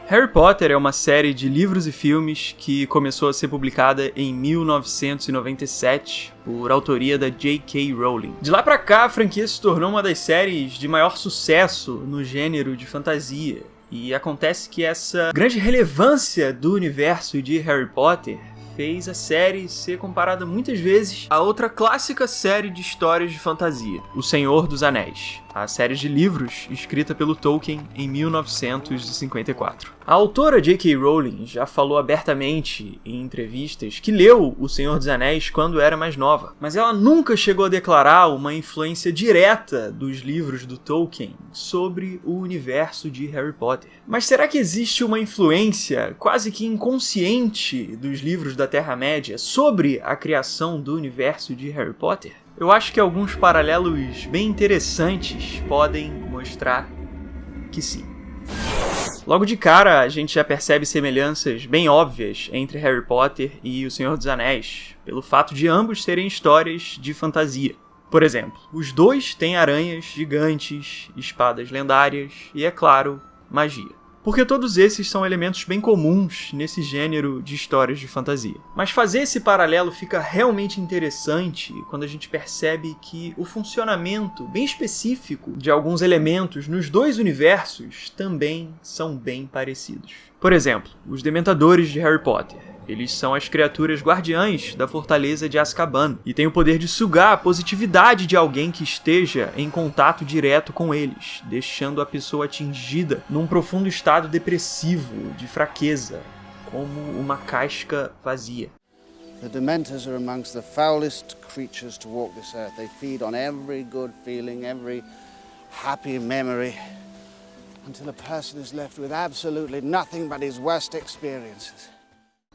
Harry Potter é uma série de livros e filmes que começou a ser publicada em 1997 por autoria da J.K. Rowling. De lá pra cá, a franquia se tornou uma das séries de maior sucesso no gênero de fantasia. E acontece que essa grande relevância do universo de Harry Potter fez a série ser comparada muitas vezes a outra clássica série de histórias de fantasia, O Senhor dos Anéis, a série de livros escrita pelo Tolkien em 1954. A autora J.K. Rowling já falou abertamente em entrevistas que leu O Senhor dos Anéis quando era mais nova, mas ela nunca chegou a declarar uma influência direta dos livros do Tolkien sobre o universo de Harry Potter. Mas será que existe uma influência quase que inconsciente dos livros da Terra-média sobre a criação do universo de Harry Potter? Eu acho que alguns paralelos bem interessantes podem mostrar que sim. Logo de cara, a gente já percebe semelhanças bem óbvias entre Harry Potter e O Senhor dos Anéis, pelo fato de ambos serem histórias de fantasia. Por exemplo, os dois têm aranhas gigantes, espadas lendárias e, é claro, magia. Porque todos esses são elementos bem comuns nesse gênero de histórias de fantasia. Mas fazer esse paralelo fica realmente interessante quando a gente percebe que o funcionamento bem específico de alguns elementos nos dois universos também são bem parecidos. Por exemplo, os Dementadores de Harry Potter. Eles são as criaturas guardiãs da fortaleza de Azkaban e têm o poder de sugar a positividade de alguém que esteja em contato direto com eles, deixando a pessoa atingida num profundo estado depressivo, de fraqueza, como uma casca vazia. The Dementors are amongst the foulest creatures to walk this earth. They feed on every good feeling, every happy memory, until a person is left with absolutely nothing but his worst experiences.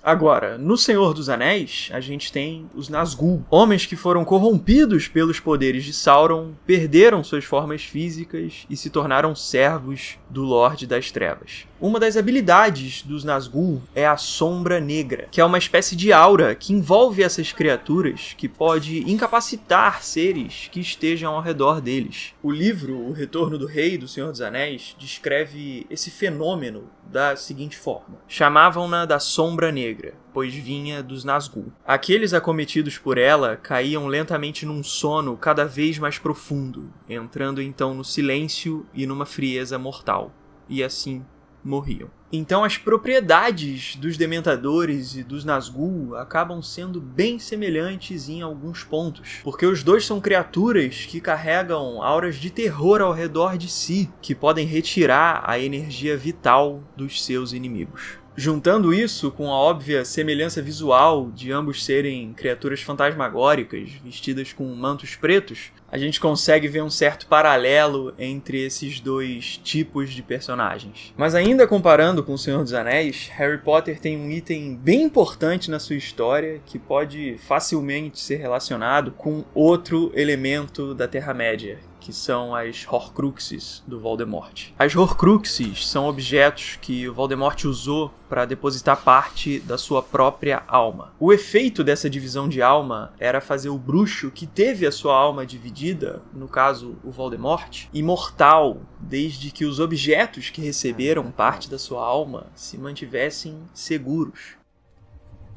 Agora, no Senhor dos Anéis, a gente tem os Nazgûl, homens que foram corrompidos pelos poderes de Sauron, perderam suas formas físicas e se tornaram servos do Lorde das Trevas. Uma das habilidades dos Nazgûl é a Sombra Negra, que é uma espécie de aura que envolve essas criaturas, que pode incapacitar seres que estejam ao redor deles. O livro O Retorno do Rei do Senhor dos Anéis descreve esse fenômeno da seguinte forma: chamavam-na da Sombra Negra, pois vinha dos Nazgûl. Aqueles acometidos por ela caíam lentamente num sono cada vez mais profundo, entrando então no silêncio e numa frieza mortal, e assim morriam. Então as propriedades dos Dementadores e dos Nazgûl acabam sendo bem semelhantes em alguns pontos, porque os dois são criaturas que carregam auras de terror ao redor de si, que podem retirar a energia vital dos seus inimigos. Juntando isso com a óbvia semelhança visual de ambos serem criaturas fantasmagóricas vestidas com mantos pretos, a gente consegue ver um certo paralelo entre esses dois tipos de personagens. Mas ainda comparando com O Senhor dos Anéis, Harry Potter tem um item bem importante na sua história que pode facilmente ser relacionado com outro elemento da Terra-média, que são as Horcruxes do Voldemort. As Horcruxes são objetos que o Voldemort usou para depositar parte da sua própria alma. O efeito dessa divisão de alma era fazer o bruxo que teve a sua alma dividida, no caso o Voldemort, imortal, desde que os objetos que receberam parte da sua alma se mantivessem seguros.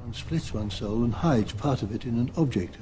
One splits one's soul and hides part of it in an object.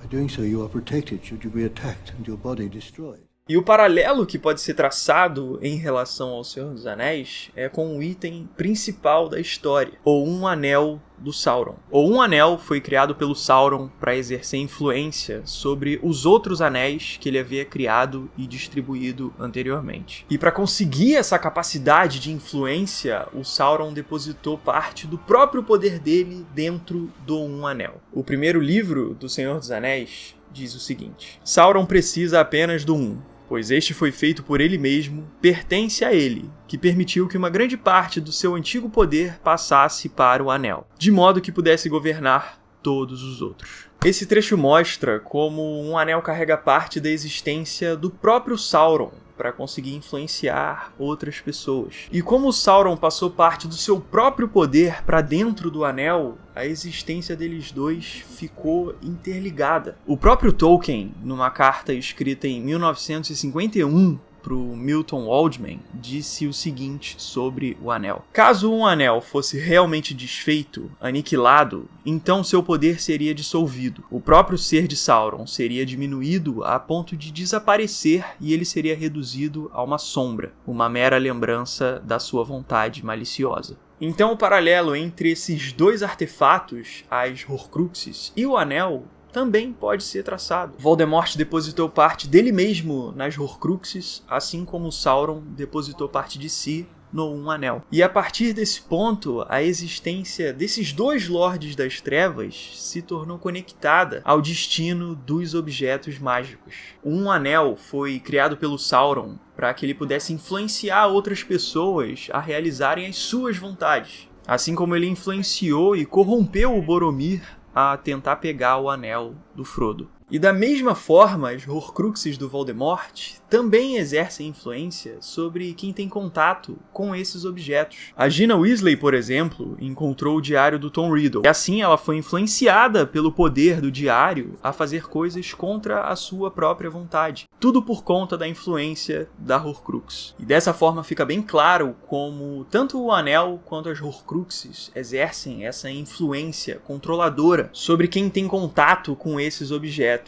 By doing so, you are protected should you be attacked and your body destroyed. E o paralelo que pode ser traçado em relação ao Senhor dos Anéis é com o item principal da história, ou um anel do Sauron. Ou um anel foi criado pelo Sauron para exercer influência sobre os outros anéis que ele havia criado e distribuído anteriormente. E para conseguir essa capacidade de influência, o Sauron depositou parte do próprio poder dele dentro do Um Anel. O primeiro livro do Senhor dos Anéis diz o seguinte: Sauron precisa apenas do Um, pois este foi feito por ele mesmo, pertence a ele, que permitiu que uma grande parte do seu antigo poder passasse para o Anel, de modo que pudesse governar todos os outros. Esse trecho mostra como um anel carrega parte da existência do próprio Sauron para conseguir influenciar outras pessoas. E como o Sauron passou parte do seu próprio poder para dentro do anel, a existência deles dois ficou interligada. O próprio Tolkien, numa carta escrita em 1951, pro Milton Waldman, disse o seguinte sobre o Anel. Caso um anel fosse realmente desfeito, aniquilado, então seu poder seria dissolvido. O próprio ser de Sauron seria diminuído a ponto de desaparecer e ele seria reduzido a uma sombra, uma mera lembrança da sua vontade maliciosa. Então o paralelo entre esses dois artefatos, as Horcruxes e o Anel, também pode ser traçado. Voldemort depositou parte dele mesmo nas Horcruxes, assim como Sauron depositou parte de si no Um Anel. E a partir desse ponto, a existência desses dois Lordes das Trevas se tornou conectada ao destino dos objetos mágicos. O Um Anel foi criado pelo Sauron para que ele pudesse influenciar outras pessoas a realizarem as suas vontades, assim como ele influenciou e corrompeu o Boromir a tentar pegar o anel do Frodo. E da mesma forma, as Horcruxes do Voldemort também exercem influência sobre quem tem contato com esses objetos. A Gina Weasley, por exemplo, encontrou o diário do Tom Riddle, e assim ela foi influenciada pelo poder do diário a fazer coisas contra a sua própria vontade. Tudo por conta da influência da Horcrux. E dessa forma fica bem claro como tanto o Anel quanto as Horcruxes exercem essa influência controladora sobre quem tem contato com esses objetos,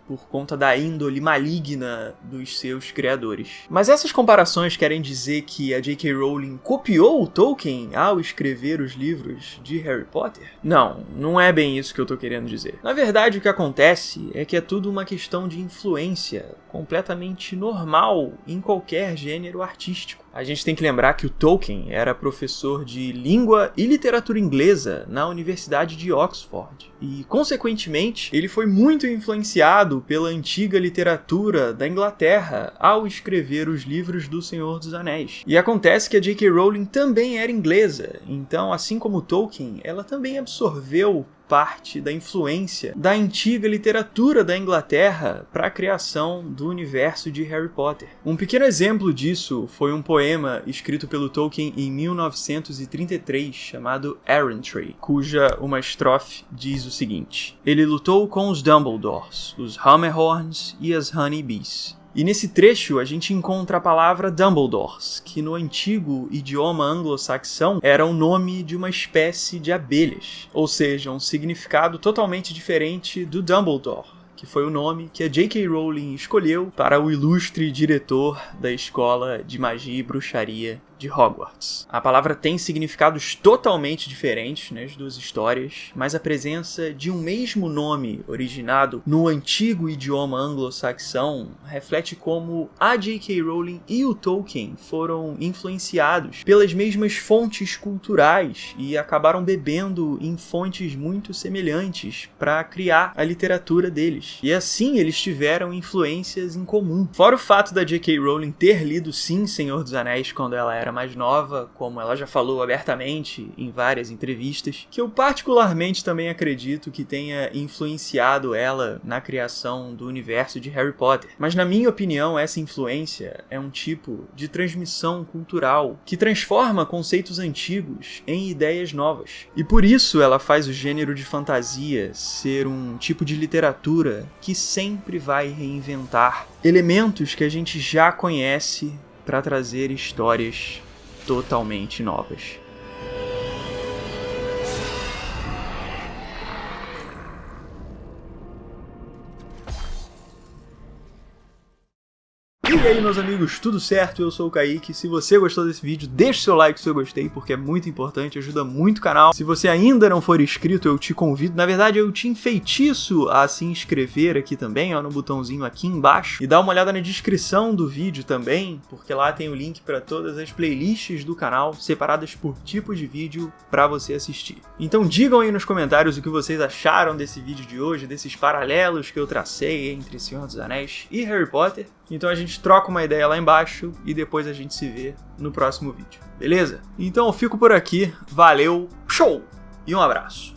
por conta da índole maligna dos seus criadores. Mas essas comparações querem dizer que a J.K. Rowling copiou o Tolkien ao escrever os livros de Harry Potter? Não, não é bem isso que eu tô querendo dizer. Na verdade, o que acontece é que é tudo uma questão de influência completamente normal em qualquer gênero artístico. A gente tem que lembrar que o Tolkien era professor de língua e literatura inglesa na Universidade de Oxford. E, consequentemente, ele foi muito influenciado pela antiga literatura da Inglaterra ao escrever os livros do Senhor dos Anéis. E acontece que a J.K. Rowling também era inglesa, então, assim como Tolkien, ela também absorveu parte da influência da antiga literatura da Inglaterra para a criação do universo de Harry Potter. Um pequeno exemplo disso foi um poema escrito pelo Tolkien em 1933 chamado Errantry, cuja uma estrofe diz o seguinte: ele lutou com os Dumbledores, os Hammerhorns e as Honeybees. E nesse trecho a gente encontra a palavra Dumbledores, que no antigo idioma anglo-saxão era o nome de uma espécie de abelhas, ou seja, um significado totalmente diferente do Dumbledore, que foi o nome que a J.K. Rowling escolheu para o ilustre diretor da Escola de Magia e Bruxaria de Hogwarts. A palavra tem significados totalmente diferentes nas duas histórias, mas a presença de um mesmo nome originado no antigo idioma anglo-saxão reflete como a J.K. Rowling e o Tolkien foram influenciados pelas mesmas fontes culturais e acabaram bebendo em fontes muito semelhantes para criar a literatura deles. E assim eles tiveram influências em comum. Fora o fato da J.K. Rowling ter lido sim Senhor dos Anéis quando ela era mais nova, como ela já falou abertamente em várias entrevistas, que eu particularmente também acredito que tenha influenciado ela na criação do universo de Harry Potter. Mas na minha opinião, essa influência é um tipo de transmissão cultural que transforma conceitos antigos em ideias novas. E por isso ela faz o gênero de fantasia ser um tipo de literatura que sempre vai reinventar elementos que a gente já conhece para trazer histórias totalmente novas. E aí, meus amigos, tudo certo? Eu sou o Kaique. Se você gostou desse vídeo, deixe seu like se eu gostei, porque é muito importante, ajuda muito o canal. Se você ainda não for inscrito, eu te convido, na verdade eu te enfeitiço a se inscrever aqui também, ó, no botãozinho aqui embaixo, e dá uma olhada na descrição do vídeo também, porque lá tem o link para todas as playlists do canal, separadas por tipo de vídeo para você assistir. Então digam aí nos comentários o que vocês acharam desse vídeo de hoje, desses paralelos que eu tracei entre Senhor dos Anéis e Harry Potter. Então a gente troca uma ideia lá embaixo e depois a gente se vê no próximo vídeo, beleza? Então eu fico por aqui, valeu, show e um abraço!